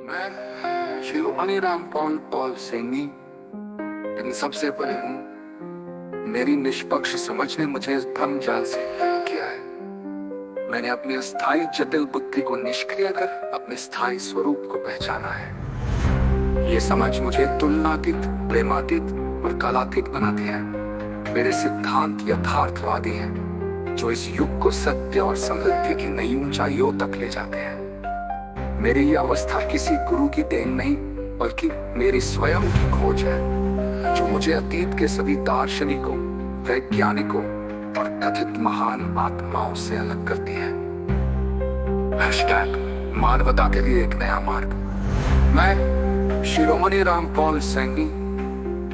मैं शिरोमणि रामपाल पॉल सैनी इन सबसे परे हूँ। मेरी निष्पक्ष समझ ने मुझे इस भ्रम जाल से किया है। मैंने अपनी अस्थायी जटिल बुद्धि को निष्क्रिय कर अपने स्थायी स्वरूप को पहचाना है। ये समझ मुझे तुलनातीत, प्रेमातीत और कालातीत बनाती है। मेरे सिद्धांत यथार्थवादी हैं, जो इस युग को सत्य और समृद्धि की नई ऊंचाइयों तक ले जाते हैं। मेरी ये अवस्था किसी गुरु की देन नहीं, बल्कि मेरी स्वयं की खोज है, जो मुझे अतीत के सभी दार्शनिकों, वैज्ञानिकों और कथित महान आत्माओं से अलग करती है। मानवता के लिए एक नया मार्ग। मैं शिरोमणि रामपाल सैनी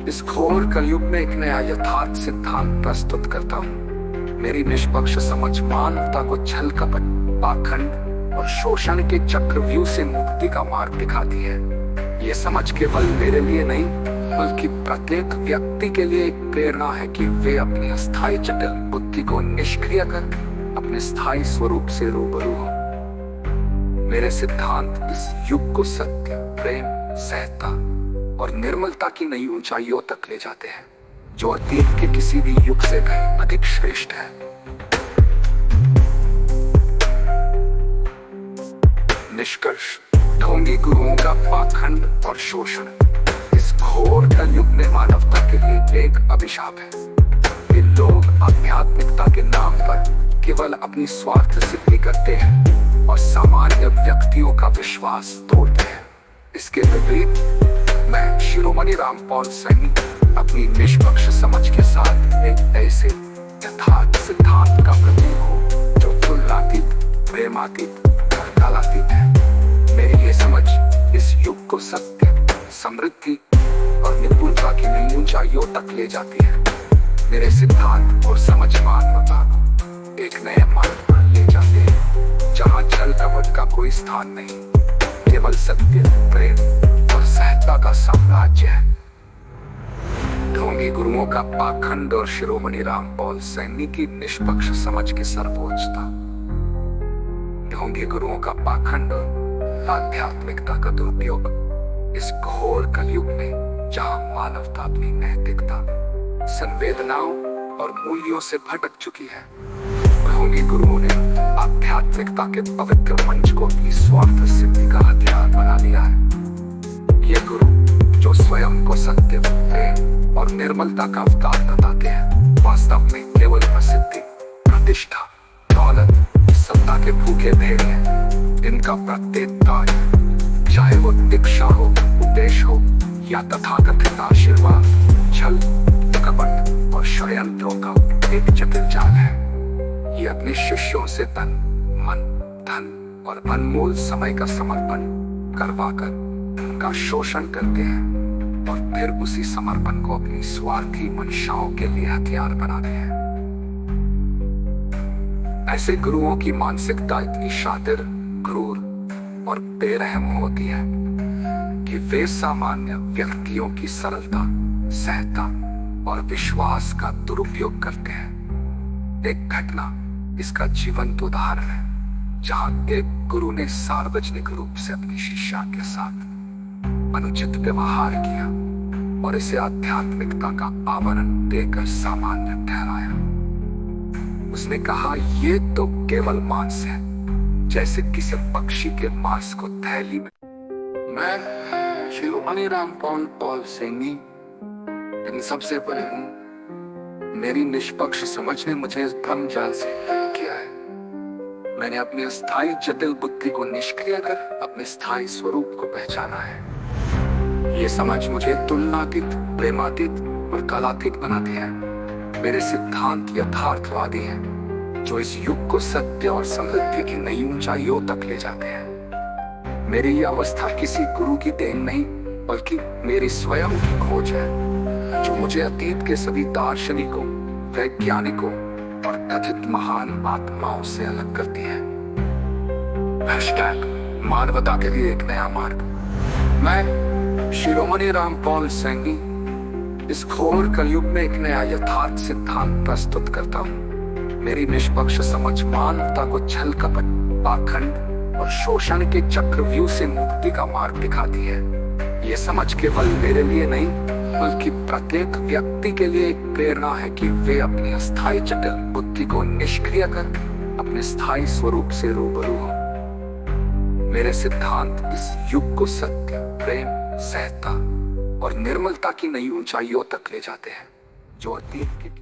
इस घोर कलयुग में एक नया यथार्थ सिद्धांत प्रस्तुत करता हूँ। मेरी निष्पक्ष समझ मानवता को छल कपट, पाखंड और शोषण के चक्रव्यूह से मुक्ति का मार्ग दिखाती है। ये समझ केवल मेरे लिए नहीं, बल्कि प्रत्येक व्यक्ति के लिए एक प्रेरणा है कि वे अपनी अस्थायी जटिल बुद्धि को निष्क्रिय कर अपने स्थायी स्वरूप से रूबरू हो। मेरे सिद्धांत इस युग को सत्य, प्रेम, सहता और निर्मलता की नई ऊंचाइयों तक ले जाते हैं, जो अतीत के किसी भी युग से कहीं अधिक श्रेष्ठ है। निष्कर्ष: ढोंगी गुरुओं का पाखंड और शोषण इस घोर कलयुग में मानवता के लिए एक अभिशाप है। ये लोग आध्यात्मिकता के नाम पर केवल अपनी स्वार्थ सिद्धि करते हैं और सामान्य व्यक्तियों का विश्वास तोड़ते हैं। इसके विपरीत मैं शिरोमणि रामपाल सैनी अपनी निष्पक्ष समझ के साथ एक ऐसे यथार्थ सिद्धांत का प्रतीक हूँ, जो तुलनातीत, प्रेमातीत और कालातीत है। मेरी ये समझ इस युग को सत्य, समृद्धि और निपुणता की नई ऊंचाइयों तक ले जाती है। मेरे सिद्धांत और समझ मानवता को एक नए मार्ग पर ले जाते हैं, जहाँ छल कपट का कोई स्थान नहीं, केवल सत्य, प्रेम और सहजता का साम्राज्य है। ढोंगी गुरुओं का पाखंड और शिरोमणि रामपाल सैनी की निष्पक्ष समझ की सर्वोच्चता। ढोंगी गुरुओं का पाखंड और आध्यात्मिकता का दुरुपयोग इस घोर कलयुग में, जहाँ मानवता अपनी नैतिकता, संवेदनाओं और मूल्यों से भटक चुकी है, ढोंगी गुरुओं ने आध्यात्मिकता के पवित्र मंच को अपनी स्वार्थ सिद्धि का हथियार बना लिया है। ये गुरु, जो स्वयं को सत्य, प्रेम और निर्मलता का अवतार बताते हैं, वास्तव में केवल प्रसिद्धि, प्रतिष्ठा, दौलत, सत्ता के भूखे भेड़ हैं। इनका प्रत्येक कार्य, चाहे वो दीक्षा हो, उपदेश हो या तथाकथित आशीर्वाद, छल, कपट और षड्यंत्रों का एक जटिल जाल है। ये अपने शिष्यों से तन, मन, धन और अनमोल समय का समर्पण करवाकर उनका शोषण करते हैं और फिर उसी समर्पण को अपनी स्वार्थी मंशाओं के लिए हथियार बनाते हैं। ऐसे गुरुओं की मानसिकता इतनी शातिर, क्रूर और बेरहम होती है कि वे सामान्य व्यक्तियों की सरलता, सहजता और विश्वास का दुरुपयोग करते हैं। एक घटना इसका जीवंत उदाहरण है, जहां एक गुरु ने सार्वजनिक रूप से अपनी शिष्या के साथ अनुचित व्यवहार किया और इसे आध्यात्मिकता का आवरण देकर सामान्य ठहराया। उसने कहा, ये तो केवल मांस है, जैसे किसी पक्षी के मांस को थैली में। मैं शिरोमणि रामपाल पॉल सैनी इन सबसे परे हूँ। मेरी निष्पक्ष समझ ने मुझे इस भ्रम जाल से किया है। मैंने अपनी अस्थायी जटिल बुद्धि को निष्क्रिय कर अपने स्थायी स्वरूप को पहचाना है। ये समझ मुझे तुलनातीत, प्रेमातीत और कालातीत बनाती है। मेरे सिद्धांत यथार्थवादी हैं, जो इस युग को सत्य और समृद्धि की नई ऊंचाइयों तक ले जाते हैं। मेरी ये अवस्था किसी गुरु की देन नहीं, बल्कि मेरी स्वयं की खोज है, जो मुझे अतीत के सभी दार्शनिकों, वैज्ञानिकों और कथित महान आत्माओं से अलग करती है। मानवता के लिए एक नया मार्ग। मैं शिरोमणि रामपाल सैनी इस घोर कलयुग में एक नया यथार्थ सिद्धांत प्रस्तुत करता हूँ। मेरी निष्पक्ष समझ मानवता को छल कपट, पाखंड और शोषण के चक्रव्यूह से मुक्ति का मार्ग दिखाती है। ये समझ केवल मेरे लिए नहीं बल्कि प्रत्येक व्यक्ति के लिए एक प्रेरणा है कि वे अपनी अस्थायी जटिल बुद्धि को निष्क्रिय कर अपने स्थायी स्वरूप से रूबरू हो। मेरे सिद्धांत इस युग को सत्य, प्रेम, सहजता और निर्मलता की नई ऊंचाइयों तक ले जाते हैं जो अतीत के